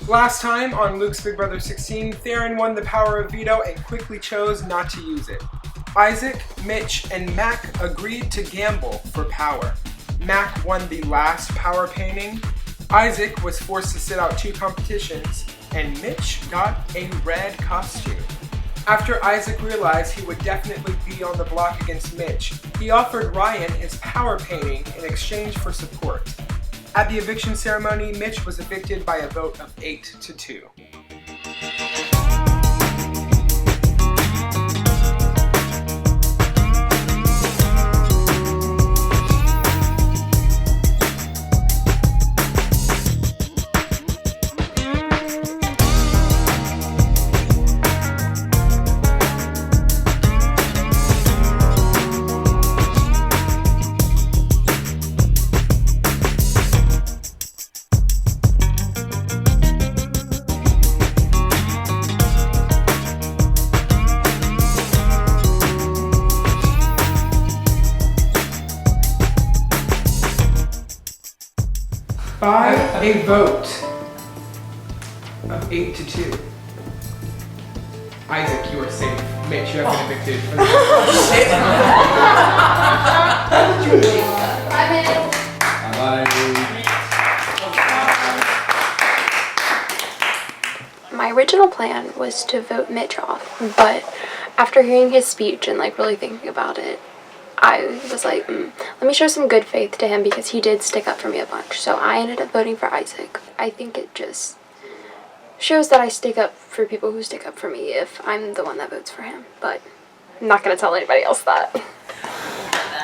Last time on Luke's Big Brother 16, Theron won the power of veto and quickly chose not to use it. Isaac, Mitch, and Mac agreed to gamble for power. Mac won the last power painting, Isaac was forced to sit out 2 competitions, and Mitch got a red costume. After Isaac realized he would definitely be on the block against Mitch, he offered Ryan his power painting in exchange for support. At the eviction ceremony, Mitch was evicted by a vote of 8-2. 5, a vote of 8-2. Isaac, you are safe. Mitch, you have been evicted. My original plan was to vote Mitch off, but after hearing his speech and really thinking about it, I was like, let me show some good faith to him because he did stick up for me a bunch. So I ended up voting for Isaac. I think it just shows that I stick up for people who stick up for me if I'm the one that votes for him. But I'm not going to tell anybody else that.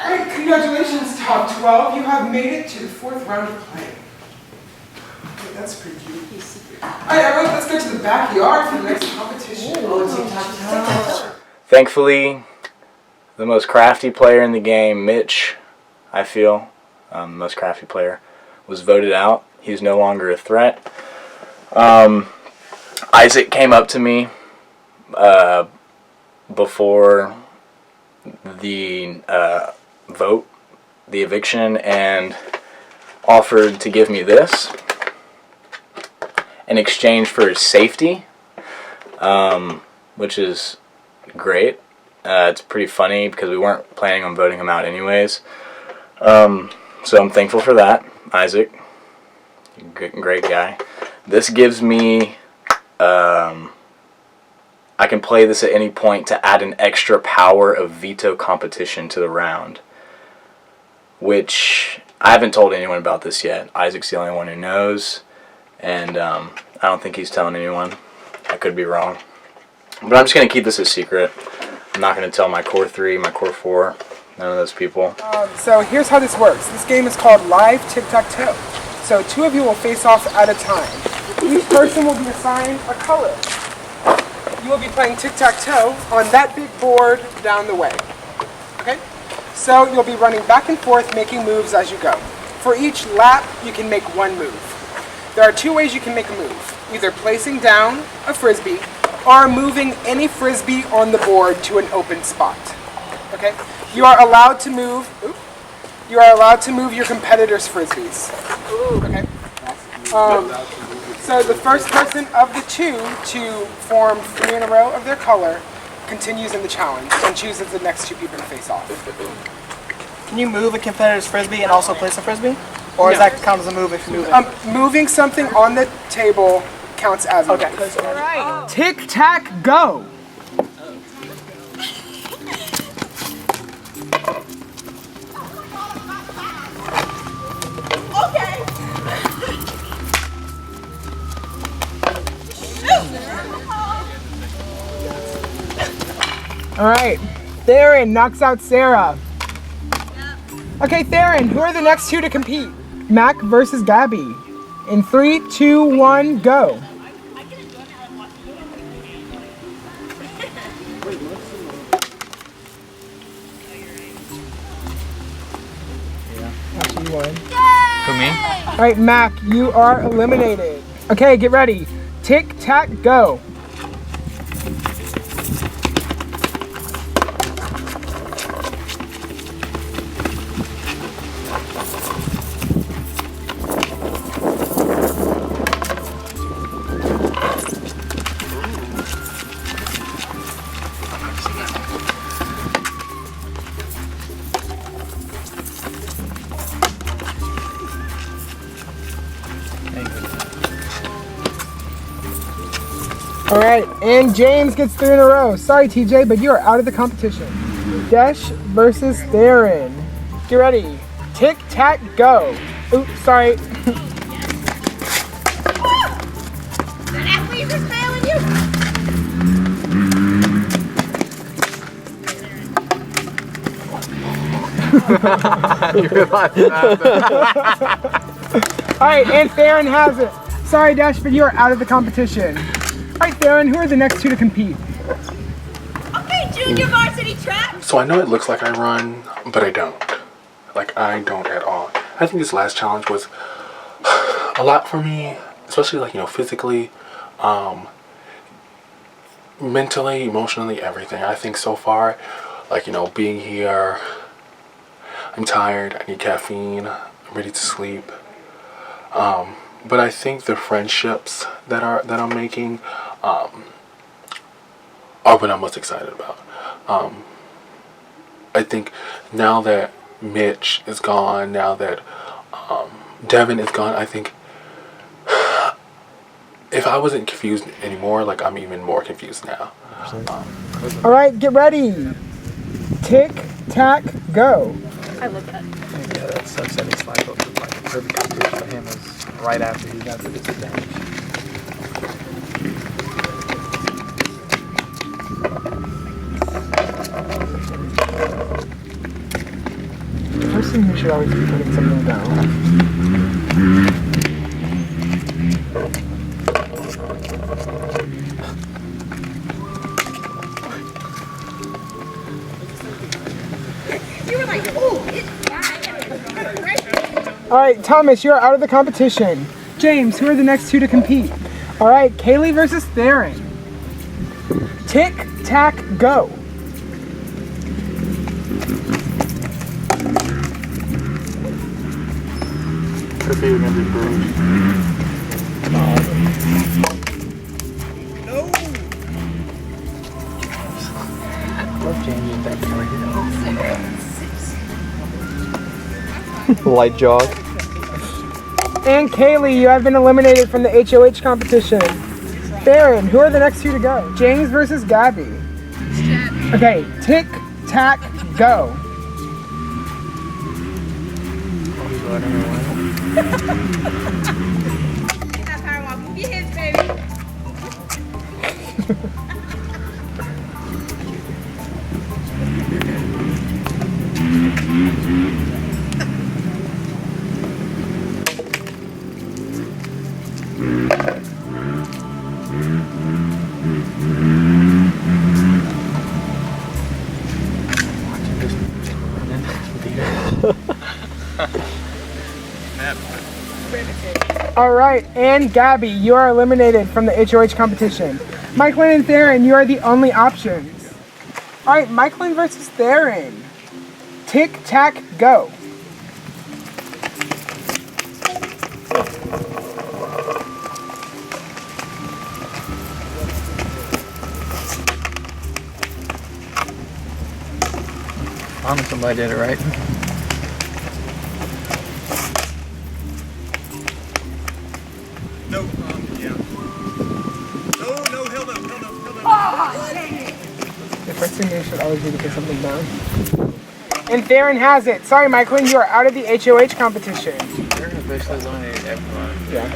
Alright, congratulations, top 12. You have made it to the 4th round of play. Okay, that's pretty cute. Alright, everyone, let's go to the backyard for the next competition. Thankfully, the most crafty player in the game, Mitch, I feel, the most crafty player, was voted out. He's no longer a threat. Isaac came up to me before the vote, the eviction, and offered to give me this in exchange for his safety, which is great. It's pretty funny because we weren't planning on voting him out anyways. So I'm thankful for that, Isaac. Great guy. This gives me, I can play this at any point to add an extra power of veto competition to the round, which I haven't told anyone about this yet. Isaac's the only one who knows, and I don't think he's telling anyone. I could be wrong. But I'm just going to keep this a secret. I'm not going to tell my core 3, my core 4, none of those people. So here's how this works. This game is called Live Tic-Tac-Toe. So 2 of you will face off at a time. Each person will be assigned a color. You will be playing tic-tac-toe on that big board down the way. Okay? So you'll be running back and forth making moves as you go. For each lap, you can make 1 move. There are 2 ways you can make a move. Either placing down a frisbee or moving any frisbee on the board to an open spot. Okay? You are allowed to move. You are allowed to move your competitors' frisbees. Okay? So the first person of the 2 to form 3 in a row of their color continues in the challenge and chooses the next 2 people to face off. Can you move a competitor's frisbee and also place a frisbee? Or does that count as a move if you move it? Moving something on the table counts as a move. All right. Tic-tac, go! All right, Theron knocks out Sarah. Okay, Theron, who are the next 2 to compete? Mac versus Gabby. In 3, 2, 1, go. Actually, you won. Who, me? All right, Mac, you are eliminated. Okay, get ready. Tic, tac, go. All right, and James gets 3 in a row. Sorry, TJ, but you are out of the competition. Desh versus Darren. Get ready. Tick, tack, go. Oops, sorry. That athlete is failing you. All right, and Theron has it. Sorry, Dash, but you are out of the competition. All right, Theron, who are the next 2 to compete? Okay, junior varsity track. So I know it looks like I run, but I don't. Like, I don't at all. I think this last challenge was a lot for me, especially like, you know, physically, mentally, emotionally, everything. I think so far, like, you know, being here, I'm tired, I need caffeine, I'm ready to sleep. But I think the friendships that I'm making are what I'm most excited about. I think now that Mitch is gone, now that Devin is gone, I think if I wasn't confused anymore, like I'm even more confused now. All right, get ready. Tick, tack, go. I love that. Yeah, that sucks that it's like a perfect competition for him is right after he got the disadvantage. The person who should always be putting something down. You were like, ooh, it's All right, Thomas, you're out of the competition. James, who are the next 2 to compete? All right, Kaylee versus Theron. Tick, tack, go. Could be gonna be bruised. Love changing that right. Light jog. And Kaylee, you have been eliminated from the HOH competition. Theron, who are the next 2 to go? James versus Gabby. Okay, tick, tack, go. that power walk. Get his, baby. All right, and Gabby, you are eliminated from the HOH competition. Michaelin and Theron, you are the only options. All right, Michaelin versus Theron. Tick, tack, go. I don't know somebody did it right. No, yeah. No, held up. The first thing you should always do to put something down. And Theron has it. Sorry, Michaelin, you are out of the HOH competition. They're officially eliminated everyone. Yeah.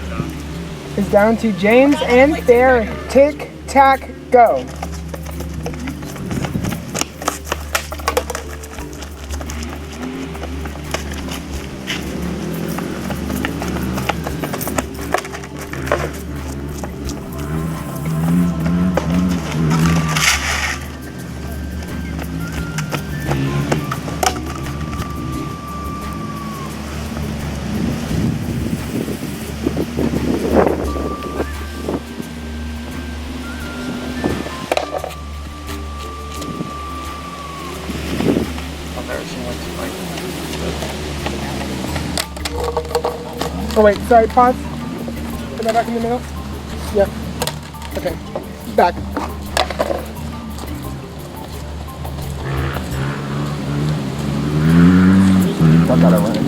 It's down to James and Theron. Tick, tack, go. I've never seen one like Oh wait, sorry, pause. Put that back in the middle. Yep. Okay. Back. Got that already.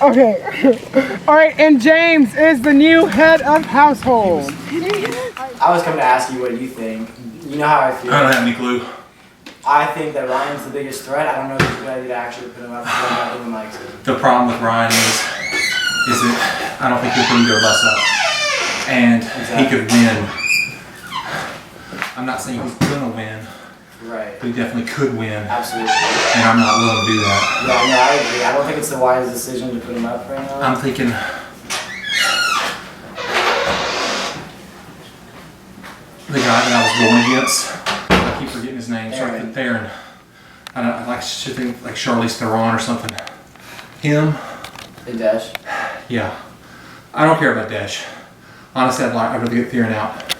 Okay. All right, and James is the new head of household. I was coming to ask you what you think. You know how I feel. I don't have any clue. I think that Ryan's the biggest threat. I don't know if it's a good idea to actually put him up. I think he likes it. The problem with Ryan is that I don't think he'll put either of us up. And he could win. I'm not saying he's gonna win, Right. but he definitely could win. Absolutely. And I'm not willing to do that. Yeah, no, I agree. I don't think it's the wisest decision to put him up right now. I'm thinking the guy that I was going against, I keep forgetting his name, starts with Theron. I should think like Charlize Theron or something. Him? The Dash. Yeah. I don't care about Dash. Honestly, I'd rather get Theron out.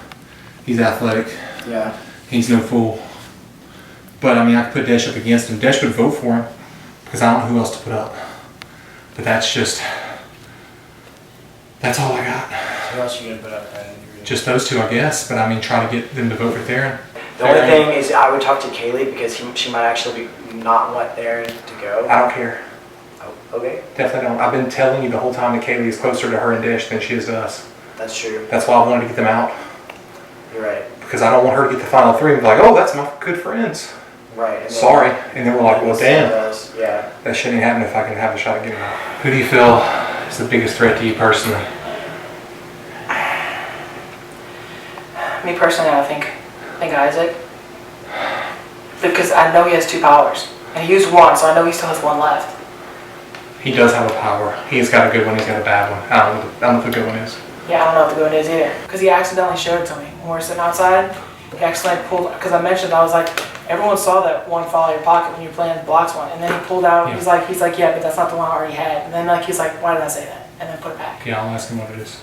He's athletic. Yeah. He's no fool. But I mean, I could put Dash up against him. Dash would vote for him because I don't know who else to put up. But that's all I got. Who else are you gonna put up, Ryan? Just those two, I guess. But I mean, try to get them to vote for Theron. The only thing is, I would talk to Kaylee because she might actually not want Theron to go. I don't care. Oh, okay. Definitely don't. I've been telling you the whole time that Kaylee is closer to her and Dash than she is to us. That's true. That's why I wanted to get them out. You're right. Because I don't want her to get the final three and be like, oh, that's my good friends. Right. And then, Sorry. And then we're like, well, damn. Yeah. That shouldn't happen if I can have a shot at getting them out. Who do you feel is the biggest threat to you personally? Me personally, I think Isaac. Because I know he has 2 powers. And he used one, so I know he still has 1 left. He does have a power. He's got a good one, he's got a bad one. I don't know what the good one is. Yeah, I don't know what the good one is either. Because he accidentally showed it to me when we were sitting outside. He accidentally pulled, because I mentioned, I was like, everyone saw that one fall out of your pocket when you were playing blocks one. And then he pulled out, Yeah. he's like, yeah, but that's not the one I already had. And then he's like, why did I say that? And then put it back. Yeah, I'll ask him what it is.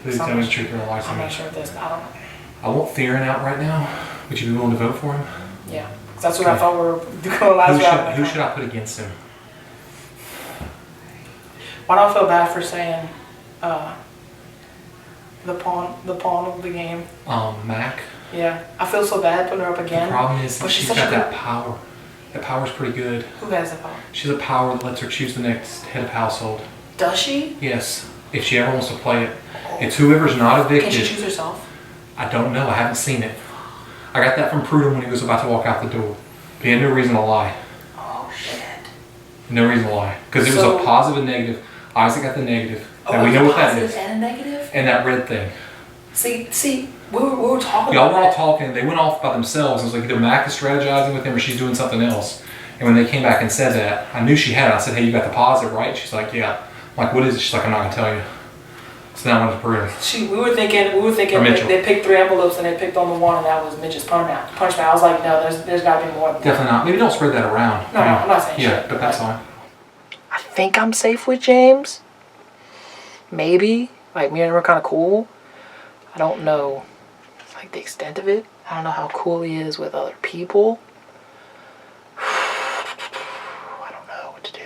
Please tell me the truth or lie to I'm me. not sure what this, I don't know. I want Theron out right now. Would you be willing to vote for him? Yeah. 'Cause that's what I thought we were doing last round. Who should I put against him? Why don't I feel bad for saying the pawn of the game? Mac. Yeah, I feel so bad putting her up again. The problem is that but she's such got a that power. That power's pretty good. Who has that power? She has a power that lets her choose the next head of household. Does she? Yes, if she ever wants to play it. It's whoever's not evicted. Can she choose herself? I don't know. I haven't seen it. I got that from Prudom when he was about to walk out the door. But he had no reason to lie. Oh shit. No reason to lie. Because it was a positive and negative. Isaac got the negative. And we know what that is. And a negative? And that red thing. See, we were talking Y'all about were all that. talking. They went off by themselves. It was like either Mac is strategizing with him or she's doing something else. And when they came back and said that, I knew she had it. I said, hey, you got the positive, right? She's like, yeah. I'm like, what is it? She's like, I'm not going to tell you. So now I wanted to prove. We were thinking they picked 3 envelopes and they picked on the one and that was Mitch's punishment. I was like, no, there's got to be more than that. Definitely not. Maybe don't spread that around. No, I'm not saying yeah, shit. but that's fine. I think I'm safe with James. Maybe. Like, me and him are kind of cool. I don't know, like, the extent of it. I don't know how cool he is with other people. I don't know what to do.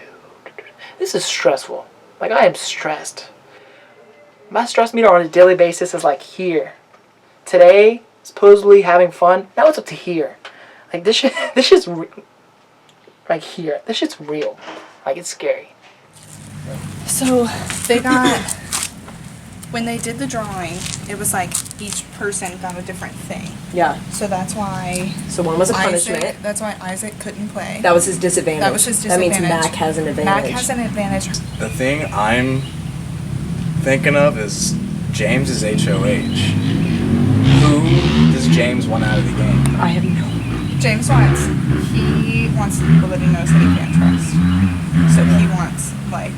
This is stressful. Like, I am stressed. My stress meter on a daily basis is, like, here. Today, supposedly having fun. Now it's up to here. Like, this shit's like, here. This shit's real. Like, it's scary. So they got, when they did the drawing, it was like each person got a different thing. Yeah. So that's why. So one was a punishment. Isaac, that's why Isaac couldn't play. That was his disadvantage. That was his That disadvantage. means Mac has an advantage. Mac has an advantage. The thing I'm thinking of is James is HOH. Who does James want out of the game? I have no. James wants people that he knows that he can't trust. So he wants like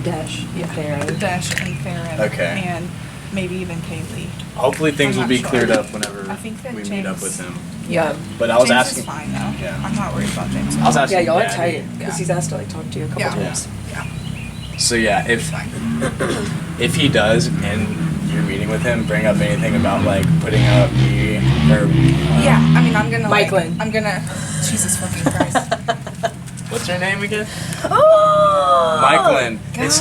Dash, Theron. Dash and Theron. Okay. And maybe even Kaylee. Hopefully things I'm will not be sure. cleared up whenever I think that we James, meet up with him. Yeah. But I was James asking. is fine though. Yeah. I'm not worried about James. I was asking. Yeah, y'all are Daddy. tight because he's asked to like talk to you a couple times. So yeah, if he does and you're meeting with him, bring up anything about like putting up me or Yeah, I mean I'm gonna Michaelin. I'm gonna Jesus fucking Christ. What's her name again? Oh, Michaelin. Gosh.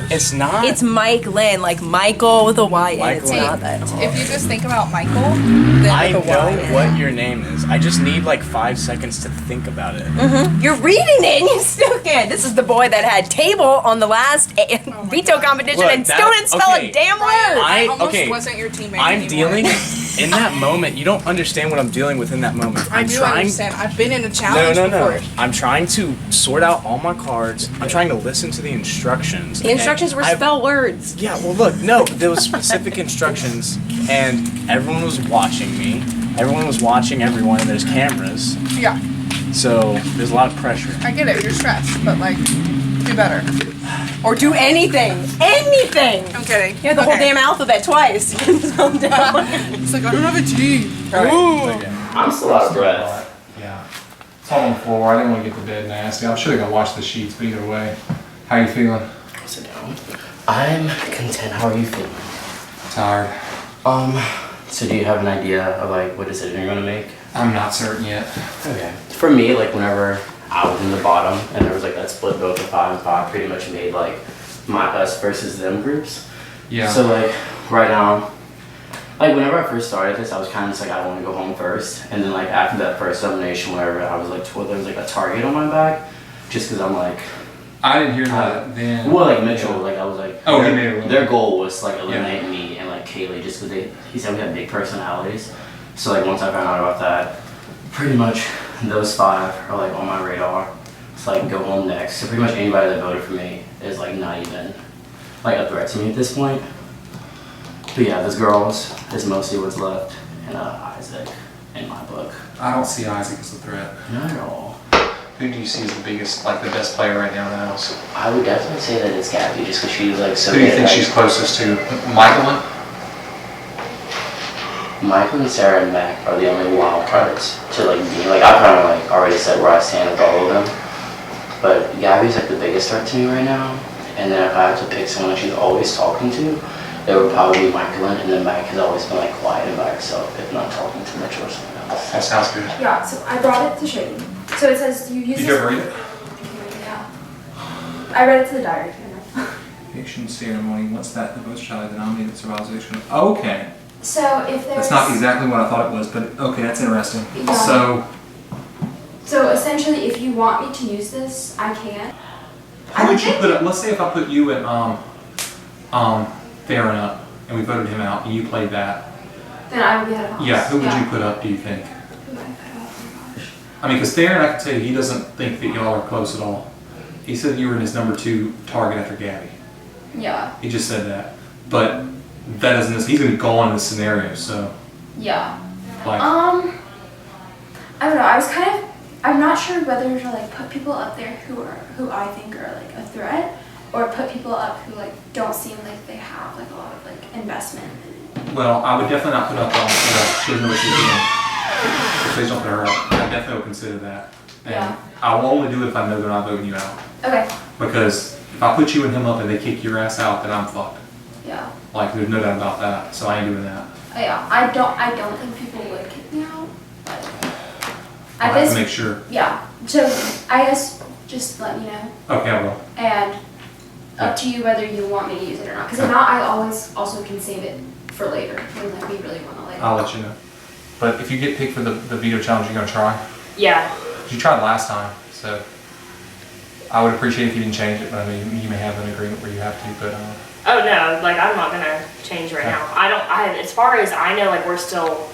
It's not. It's Mike Lynn, like Michael with a Y, and it's Michael. not that. If you just think about Michael, then I with a Y. know what your name is. I just need like 5 seconds to think about it. You're reading it and you still can't. This is the boy that had table on the last veto competition Look, and that- still didn't spell okay. a damn Ryan, word. I I- almost okay. wasn't your teammate I'm anymore. dealing in that moment. You don't understand what I'm dealing with in that moment. I I'm do trying. understand. I've been in a challenge No. before. I'm trying to sort out all my cards. I'm trying to listen to the instructions. The instructions were spell words. Yeah, well, look, no, there was specific instructions, and everyone was watching me. Everyone was watching everyone, and there's cameras, Yeah, so there's a lot of pressure. I get it. You're stressed, but like, do better. Or do anything. Anything. I'm kidding. You had the whole Okay. damn alphabet twice. Calm down. It's like I don't have a T. I'm still out of breath. Yeah. It's all on the floor. I didn't want to get the bed nasty. I should have gone watch the sheets, but either way. How you feeling? Sit down. I'm content. How are you feeling? Tired. So do you have an idea of like what decision you're gonna make? I'm not certain yet. Okay. For me, like whenever I was in the bottom and there was like that split vote of 5 and 5, pretty much made like my us versus them groups. Yeah. So like right now, like whenever I first started this, I was kind of just like I want to go home first, and then like after that first elimination, whenever I was like told there was like a target on my back, just because I'm like. I didn't hear that then. Well, like Mitchell, like I was like, Oh, their, he made it. their goal was to like eliminate me and like Kaylee, just because he said we had big personalities. So like once I found out about that, pretty much those 5 are like on my radar. So like go home next. So pretty much anybody that voted for me is like not even like a threat to me at this point. But yeah, those girls is mostly what's left, and Isaac in my book. I don't see Isaac as a threat. Not at all. Who do you see as the biggest, like the best player right now in the house? I would definitely say that it's Gabby, just because she's like so. Who do you good think at, she's like, closest to? Michaelin? Michael and Sarah and Mac are the only wild cards to like me. Like I kind of like already said where I stand with all of them. But Gabby's like the biggest threat to me right now. And then if I have to pick someone that she's always talking to, it would probably be Michael, and then Mac has always been like quiet and by herself if not talking to Mitchell or someone else. That sounds good. Yeah, so I brought it to show you. So it says you use Did this. you ever read it? Yeah. I read it to the diary. Eviction ceremony. What's that? The votes shall be denominated survivalization. Okay. So if there's. That's not exactly what I thought it was, but okay, that's interesting. Yeah. So, essentially, if you want me to use this, I can. who would you put up? Let's say if I put you and Theron up, and we voted him out, and you played that. Then I would be out of house. Yeah. Who would you put up? Do you think? Who would I put up? Oh my gosh. I mean, because Theron, I can tell you, he doesn't think that y'all are close at all. He said you were in his number 2 target after Gabby. Yeah. He just said that, but that doesn't. He's gonna be gone in this scenario, so Yeah. like. I don't know. I was kind of. I'm not sure whether to like put people up there who I think are like a threat, or put people up who like don't seem like they have like a lot of like investment. Well, I would definitely not put up she doesn't know what she's doing. Please don't put her up. I definitely would consider that. And Yeah. I will only do it if I know they're not voting you out. Okay. Because if I put you and him up and they kick your ass out, then I'm fucked. Yeah. Like, there's no doubt about that. So I ain't doing that. Yeah. I don't think people would kick me out, but I have to make sure. Yeah. So I guess just let me know, Okay, I will. and up to you whether you want me to use it or not. Because if not, I always also can save it for later when like we really want to like. I'll let you know. But if you get picked for the veto challenge, you're gonna try. Yeah. You tried last time, so I would appreciate if you didn't change it. But I mean, you may have an agreement where you have to. But Oh no, like I'm not gonna change right now. As far as I know, like we're still.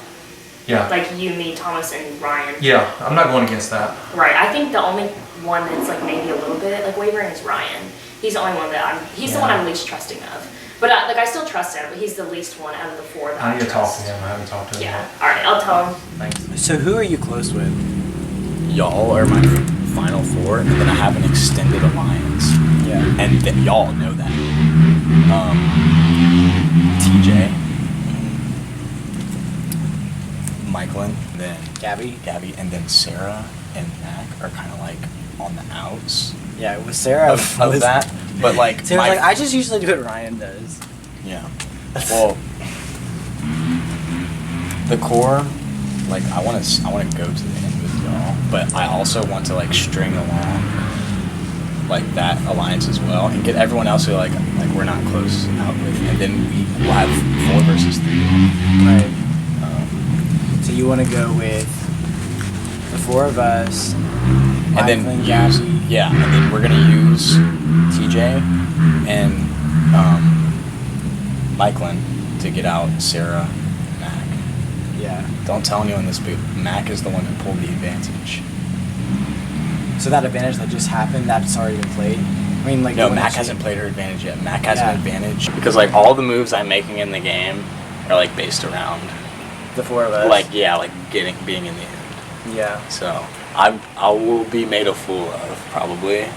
Yeah. Like you, me, Thomas, and Ryan. Yeah, I'm not going against that. Right. I think the only one that's like maybe a little bit like wavering is Ryan. He's the only one that he's the one I'm least trusting of. But like I still trust him, but he's the least one out of the 4 that I I need to talk trust. to him. I haven't talked to him Yeah. yet. All right. I'll tell him. Thanks. So who are you close with? Y'all are my final 4, and then I have an extended alliance. Yeah. And y'all know that. TJ, Michaelin, then Gabby, and then Sarah and Mac are kind of like on the outs. Yeah, with Sarah, of that. But like, Sarah's like, I just usually do what Ryan does. Yeah. Well, the core, like I want to go to the end with y'all, but I also want to like string along like that alliance as well, and get everyone else who like we're not close out with, and then we'll have 4 versus 3. Right. So you want to go with the 4 of us, and then Michael and use Gabby. and then we're gonna use TJ and Michaelin to get out Sarah, Mac. Yeah. Don't tell anyone this, but Mac is the one who pulled the advantage. So that advantage that just happened, that's already been played? I mean, like... No, Mac hasn't played her advantage yet. Mac has an advantage. Because, like, all the moves I'm making in the game are, like, based around... the 4 of us? Like, yeah, like, being in the end. Yeah. So, I will be made a fool of, probably.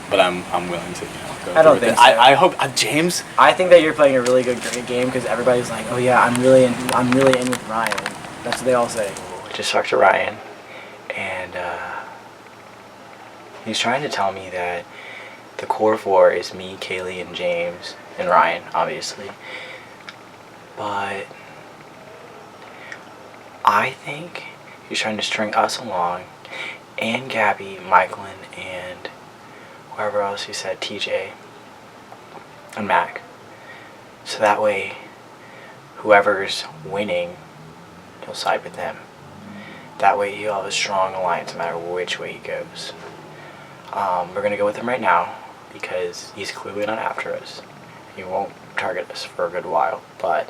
But I'm willing to, go I don't through with think it. so. I hope... James... I think that you're playing a really good game because everybody's like, oh yeah, I'm really in with Ryan. That's what they all say. I just talked to Ryan, and he's trying to tell me that the core 4 is me, Kaylee, and James, and Ryan, obviously. But I think he's trying to string us along, and Gabby, Michaelin, and whoever else he said, TJ, and Mac. So that way, whoever's winning, he'll side with them. That way he'll have a strong alliance no matter which way he goes. We're going to go with him right now because he's clearly not after us. He won't target us for a good while, but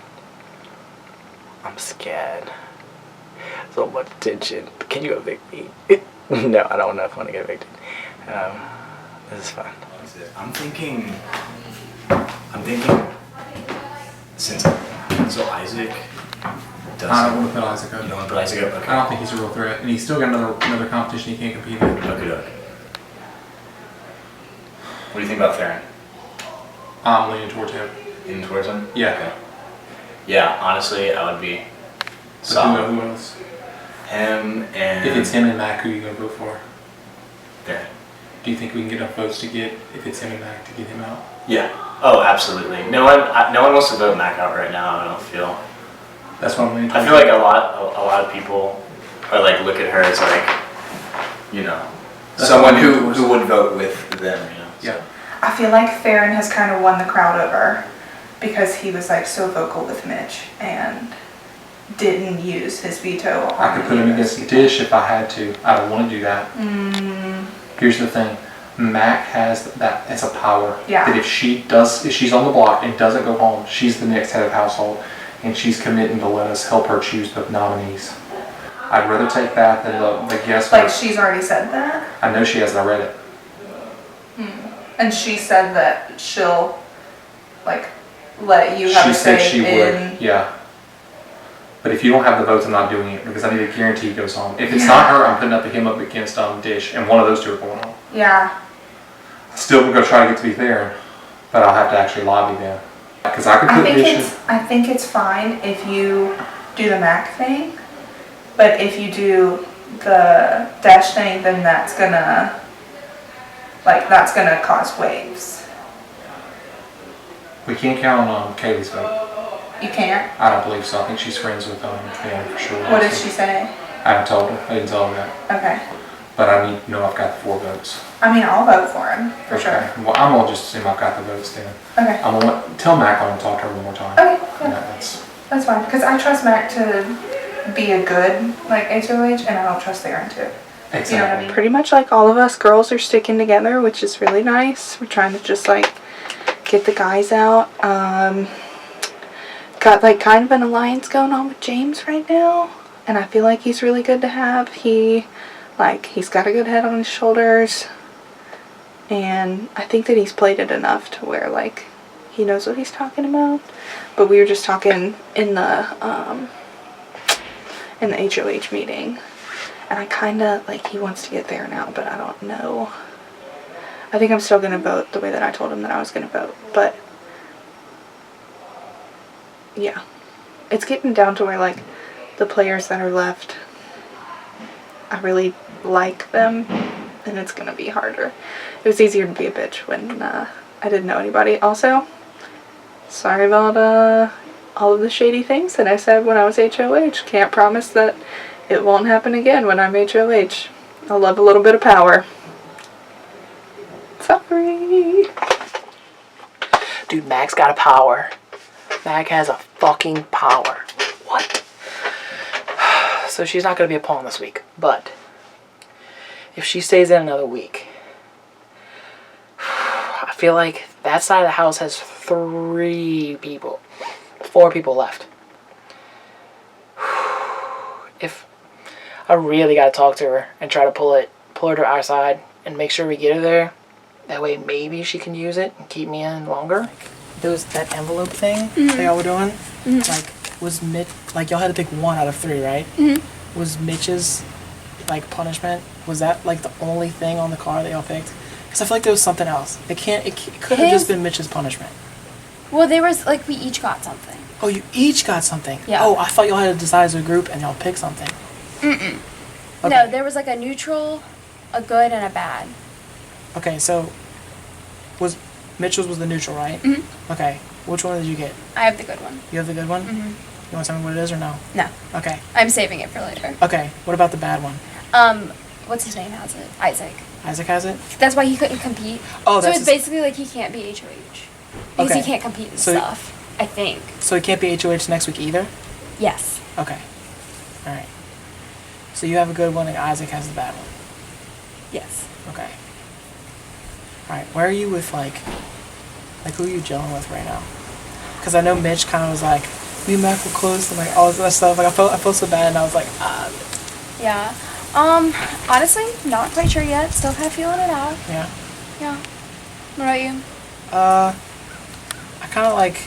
I'm scared. So much tension. Can you evict me? No, I don't know if I want to get evicted. This is fun. I'm thinking since Isaac doesn't... I don't want to put Isaac up. You don't want to put Isaac up? Okay. I don't think he's a real threat, and he's still got another competition he can't compete in. Okay. What do you think about Theron? I'm leaning towards him. Leaning towards him? Yeah. Okay. Yeah, honestly, I would be But solid. who else? Him and... If it's him and Mac, who are you going to vote for? Theron. Do you think we can get enough votes to get, if it's him and Mac, to get him out? Yeah. Oh, absolutely. No one wants to vote Mac out right now. I don't feel. That's what I'm leaning I towards. feel like a lot of people are like look at her as like, That's someone what I'm leaning who would vote with them. Yeah. I feel like Theron has kind of won the crowd over because he was like so vocal with Mitch and didn't use his veto on I could put him against Dish if I had to. I don't want to do that. Here's the thing. Mac has that as a power. Yeah. That if she's on the block and doesn't go home, she's the next head of household, and she's committing to let us help her choose the nominees. I'd rather take that than the guest. Like she's already said that? I know she has, and I read it. And she said that she'll like let you have She a said say she in... would, yeah. But if you don't have the votes, I'm not doing it because I need to guarantee he goes home. If it's not her, I'm putting him up against Dish, and one of those two are going home. Yeah. Still going to try to get to be there, but I'll have to actually lobby them. Because I could put Dish in. I think it's fine if you do the Mac thing, but if you do the Dash thing, then that's gonna cause waves. We can't count on Kaylee's vote. You can't? I don't believe so. I think she's friends with Dan for sure. What did she say? I haven't told her. I didn't tell her that. Okay. But I need to know I've got the 4 votes. I mean, I'll vote for him, for Okay. sure. Well, I'm going to just assume I've got the votes then. Okay. I'm going to tell Mac I'm going to talk to her one more time. Okay, yeah. Yeah, That's fine, because I trust Mac to be a good, like, HOH, and I don't trust Theron to. You know what I mean? Pretty much like all of us girls are sticking together, which is really nice. We're trying to just, like, get the guys out. Got, like, kind of an alliance going on with James right now, and I feel like he's really good to have. He's got a good head on his shoulders, and I think that he's played it enough to where, like, he knows what he's talking about. But we were just talking in the HOH meeting, and I kind of, like, he wants to get there now, but I don't know. I think I'm still going to vote the way that I told him that I was going to vote, but yeah. It's getting down to where, like, the players that are left, I really like them, and it's going to be harder. It was easier to be a bitch when I didn't know anybody. Also, sorry about all of the shady things that I said when I was HOH. Can't promise that it won't happen again when I'm HOH. I love a little bit of power. Sorry. Dude, Mac's got a power. Mac has a fucking power. What? So she's not going to be a pawn this week. But if she stays in another week, I feel like that side of the house has 4 people left. If I really got to talk to her and try to pull her to our side and make sure we get her there. That way maybe she can use it and keep me in longer. That envelope thing that y'all were doing, like, was Mitch, like, y'all had to pick 1 out of 3, right? Was Mitch's, like, punishment, was that, like, the only thing on the card that y'all picked? Because I feel like there was something else. It could have just been Mitch's punishment. Well, there was, like, we each got something. Oh, you each got something? Yeah. Oh, I thought y'all had to decide as a group and y'all picked something. Okay. No, there was, like, a neutral, a good, and a bad. Okay, so Mitchell's was the neutral, right? Okay, which one did you get? I have the good one. You have the good one? You want to tell me what it is or no? No. Okay. I'm saving it for later. Okay, what about the bad one? What's his name has it? Isaac. Isaac has it? That's why he couldn't compete. Oh, so that's it's basically like he can't be HOH. Because Okay. he can't compete in So- stuff, I think. So it can't be HOH next week either? Yes. Okay. Alright. So you have a good one and Isaac has the bad one? Yes. Okay. Alright, where are you with, like, who are you gelling with right now? Because I know Mitch kind of was like, me and Mac were close and, like, all this other stuff. Like, I felt so bad and I was like, Yeah. Honestly, not quite sure yet. Still kind of feeling it out. Yeah. Yeah. What about you? I kind of, like,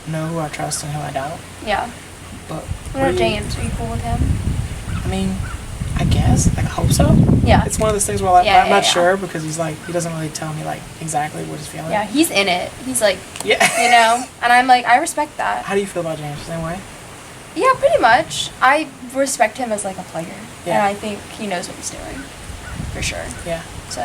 know who I trust and who I don't. Yeah. But What about James? Are you cool with him? I mean, I guess. Like, I hope so. Yeah. It's one of those things where, like, Yeah, I'm yeah, not yeah. sure because he's like, he doesn't really tell me, like, exactly what he's feeling. Yeah, he's in it. He's like, Yeah. you know? And I'm like, I respect that. How do you feel about James? Same way? Yeah, pretty much. I respect him as like a player. Yeah. And I think he knows what he's doing. For sure. Yeah. So,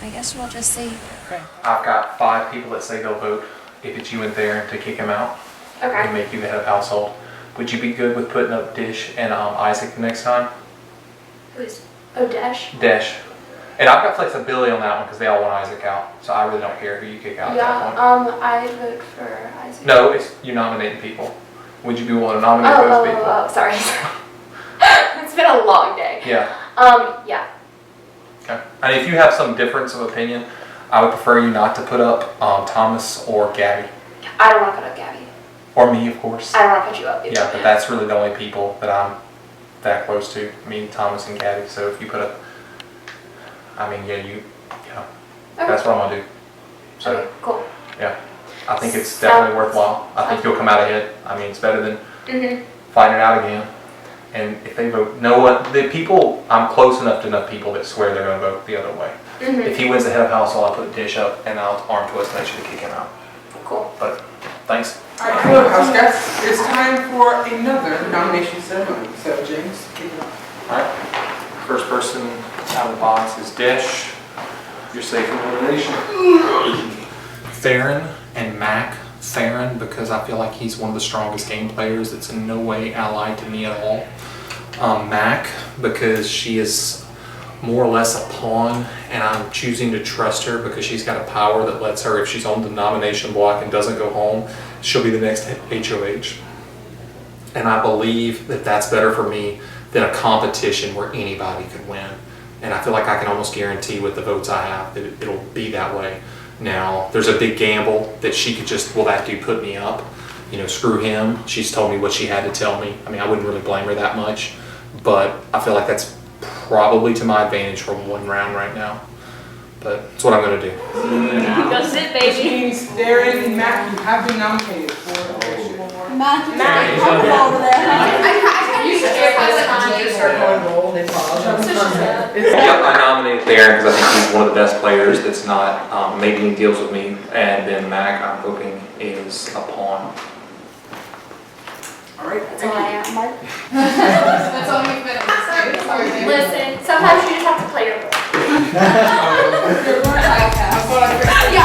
I guess we'll just see. Okay. I've got 5 people that say they'll vote if it's you and Theron to kick him out. Okay. And make you the head of household. Would you be good with putting up Dish and Isaac the next time? Who's? Oh, Dash? Dish. And I've got flexibility on that one because they all want Isaac out. So I really don't care who you kick out at that point. I vote for Isaac. No, it's you nominating people. Would you be willing to nominate those people? Sorry. It's been a long day. Yeah. Yeah. Okay. And if you have some difference of opinion, I would prefer you not to put up Thomas or Gabby. I don't want to put up Gabby. Or me, of course. I don't want to put you up either. Yeah, but that's really the only people that I'm that close to. Me, Thomas, and Gabby. So if you put up, I mean, yeah, that's what I'm gonna do. So, Okay, cool. yeah, I think it's definitely worthwhile. I think you'll come out ahead. I mean, it's better than fighting it out again. And if they vote, the people, I'm close enough to enough people that swear they're gonna vote the other way. If he wins the head of household, I'll put Dish up and I'll arm twist and make sure to kick him out. Cool. But thanks. Alright, hello house guests. It's time for another nomination ceremony. So James, kick it off. Alright, first person out of the box is Dish. You're safe from elimination. Theron and Mac. Theron, because I feel like he's one of the strongest game players that's in no way allied to me at all. Mac, because she is more or less a pawn, and I'm choosing to trust her because she's got a power that lets her, if she's on the nomination block and doesn't go home, she'll be the next HOH. And I believe that that's better for me than a competition where anybody could win. And I feel like I can almost guarantee with the votes I have that it'll be that way. Now, there's a big gamble that she could just, well, that dude put me up. You know, screw him. She's told me what she had to tell me. I mean, I wouldn't really blame her that much. But I feel like that's probably to my advantage for one round right now. But that's what I'm going to do. Go sit, Which baby. means Darren and Mac, you have been nominated for Mac, come over there. Yep, I nominated Theron because I think he's one of the best players that's not making any deals with me. And then Mac, I'm hoping, is a pawn. Alright, That's all I am, Mark. That's all we've been. Listen, sometimes you just have to play your role. You're more typecast. Yeah,